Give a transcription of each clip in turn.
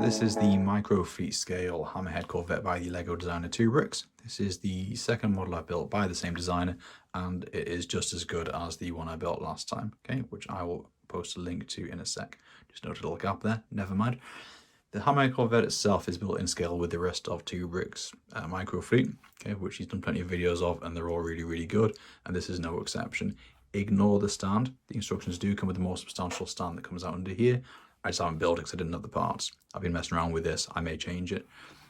this is the micro feet scale Hammerhead Corvette by the Lego designer 2Bricks. This is the second model I built by the same designer, and it is just as good as the one I built last time, okay, which I will post a link to in a sec. Just noted a little gap there, never mind. The Hammerhead Corvette itself is built in scale with the rest of 2Bricks micro fleet, okay, which he's done plenty of videos of, and they're all really good, and this is no exception. Ignore the stand. The instructions do come with a more substantial stand that comes out under here. I just haven't built it because I didn't have the parts. I've been messing around with this. I may change it.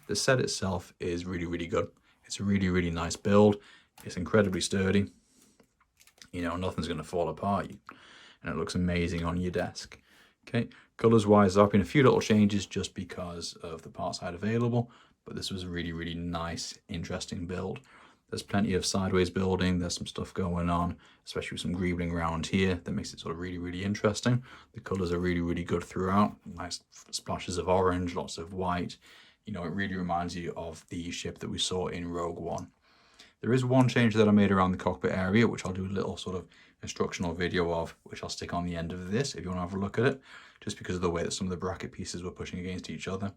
The set itself is really good. It's a really nice build. It's incredibly sturdy. You know, nothing's going to fall apart. And it looks amazing on your desk. Okay, colors wise, there have been a few little changes just because of the parts I had available, but this was a really nice, interesting build. There's plenty of sideways building, there's some stuff going on, especially with some greebling around here that makes it sort of really interesting. The colors are really good throughout. Nice splashes of orange, lots of white. You know, it really reminds you of the ship that we saw in Rogue One. There is one change that I made around the cockpit area, which I'll do a little sort of instructional video of, which I'll stick on the end of this if you want to have a look at it, just because of the way that some of the bracket pieces were pushing against each other.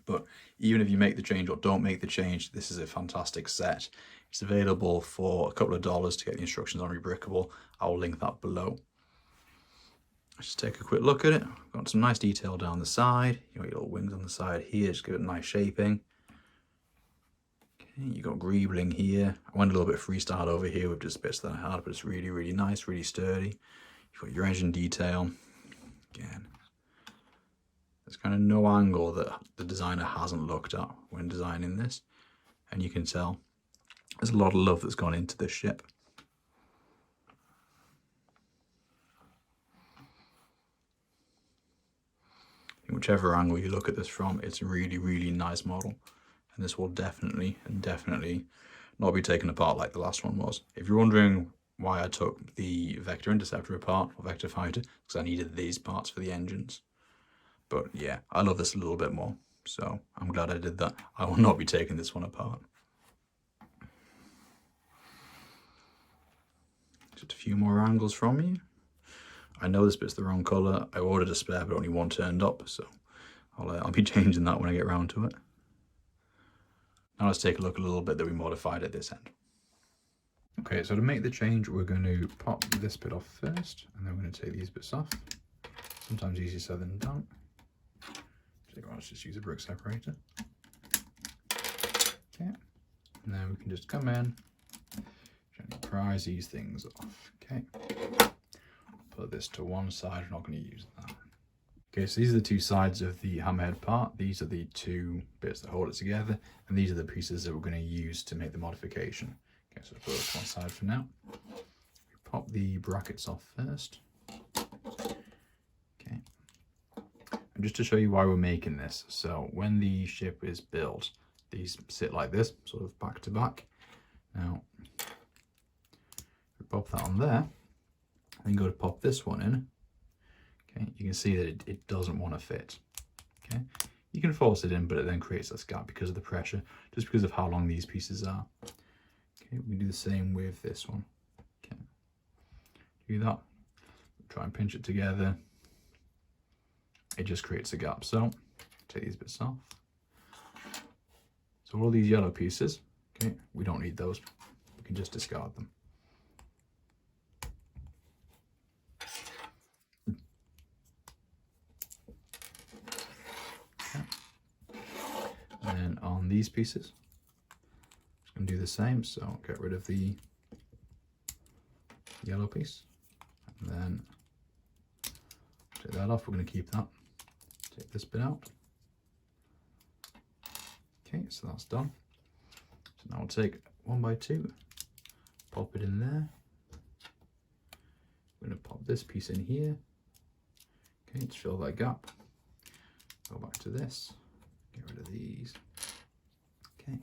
But even if you make the change or don't make the change, this is a fantastic set. It's available for a couple of dollars to get the instructions on Rebrickable. I will link that below. Let's just take a quick look at it. Got some nice detail down the side. You got your little wings on the side here, just give it a nice shaping. Okay, you got greebling here. I went a little bit freestyle over here with just bits that I had, but it's really nice, really sturdy. You've got your engine detail. Again, there's kind of no angle that the designer hasn't looked at when designing this, and you can tell there's a lot of love that's gone into this ship. In whichever angle you look at this from, it's a really nice model, and this will definitely not be taken apart like the last one was. If you're wondering why I took the Vector Interceptor apart, or Vector Fighter, because I needed these parts for the engines. But yeah, I love this a little bit more, so I'm glad I did that. I will not be taking this one apart. Just a few more angles from you. I know this bit's the wrong colour. I ordered a spare, but only one turned up, so I'll be changing that when I get around to it. Now let's take a look at a little bit that we modified at this end. Okay, so to make the change, we're going to pop this bit off first, and then we're going to take these bits off. Sometimes easier said than done. Let's just use a brick separator. Okay, and then we can just come in, gently prise these things off. Okay, put this to one side, we're not going to use that. Okay, so these are the two sides of the hammerhead part. These are the two bits that hold it together, and these are the pieces that we're going to use to make the modification. Okay, so put this one side for now. We pop the brackets off first. Okay. And just to show you why we're making this, so when the ship is built, these sit like this, sort of back to back. Now, we pop that on there, and then go to pop this one in. Okay, you can see that it doesn't want to fit. Okay, you can force it in, but it then creates this gap because of the pressure, just because of how long these pieces are. Okay, we can do the same with this one. Okay, do that. Try and pinch it together. It just creates a gap. So take these bits off. So all these yellow pieces, okay, we don't need those. We can just discard them. Okay. And then on these pieces, just going to do the same. So get rid of the yellow piece, and then take that off. We're going to keep that. Take this bit out. Okay, so that's done. So now we'll take 1x2, pop it in there. We're going to pop this piece in here. Okay, to fill that gap. Go back to this. Get rid of these. Okay,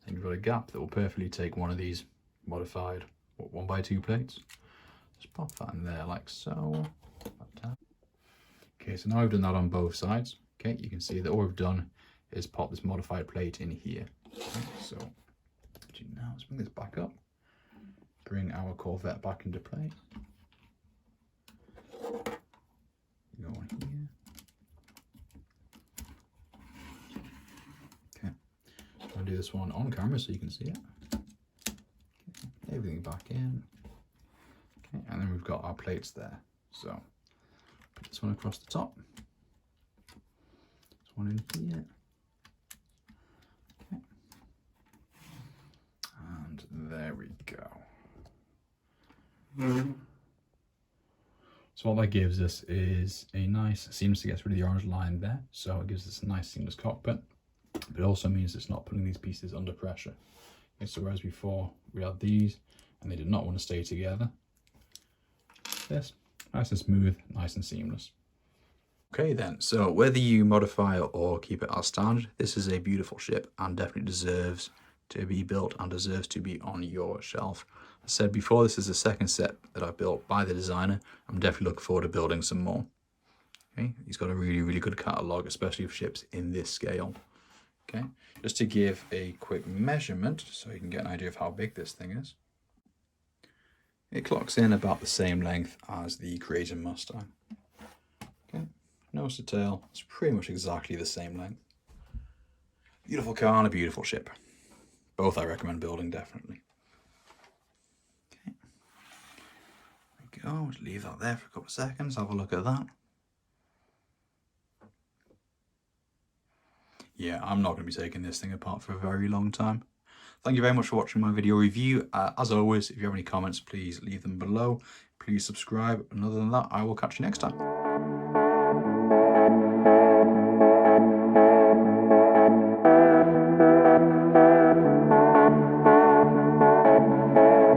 then you've got a gap that will perfectly take one of these modified 1x2 plates. Just pop that in there like so. Okay, so now I've done that on both sides. Okay, you can see that all we've done is pop this modified plate in here. Okay, so now let's bring this back up. Bring our Corvette back into play. Go on here. I'll do this one on camera so you can see it. Okay, everything back in. Okay, and then we've got our plates there. So put this one across the top. This one in here. Okay. And there we go. So what that gives us is a nice seamless, gets rid of the orange line there. So it gives us a nice seamless cockpit. But it also means it's not putting these pieces under pressure. Okay, so whereas before we had these and they did not want to stay together, this, nice and smooth, nice and seamless. Okay then, so whether you modify or keep it as standard, this is a beautiful ship and definitely deserves to be built and deserves to be on your shelf. As I said before, this is the second set that I built by the designer. I'm definitely looking forward to building some more. Okay, he's got a really good catalogue, especially of ships in this scale. Okay, just to give a quick measurement so you can get an idea of how big this thing is. It clocks in about the same length as the Crazy Mustang. Okay, nose to tail, it's pretty much exactly the same length. Beautiful car and a beautiful ship. Both I recommend building, definitely. Okay, there we go, just leave that there for a couple of seconds, have a look at that. Yeah, I'm not going to be taking this thing apart for a very long time. Thank you very much for watching my video review. As always, if you have any comments, please leave them below. Please subscribe. And other than that, I will catch you next time.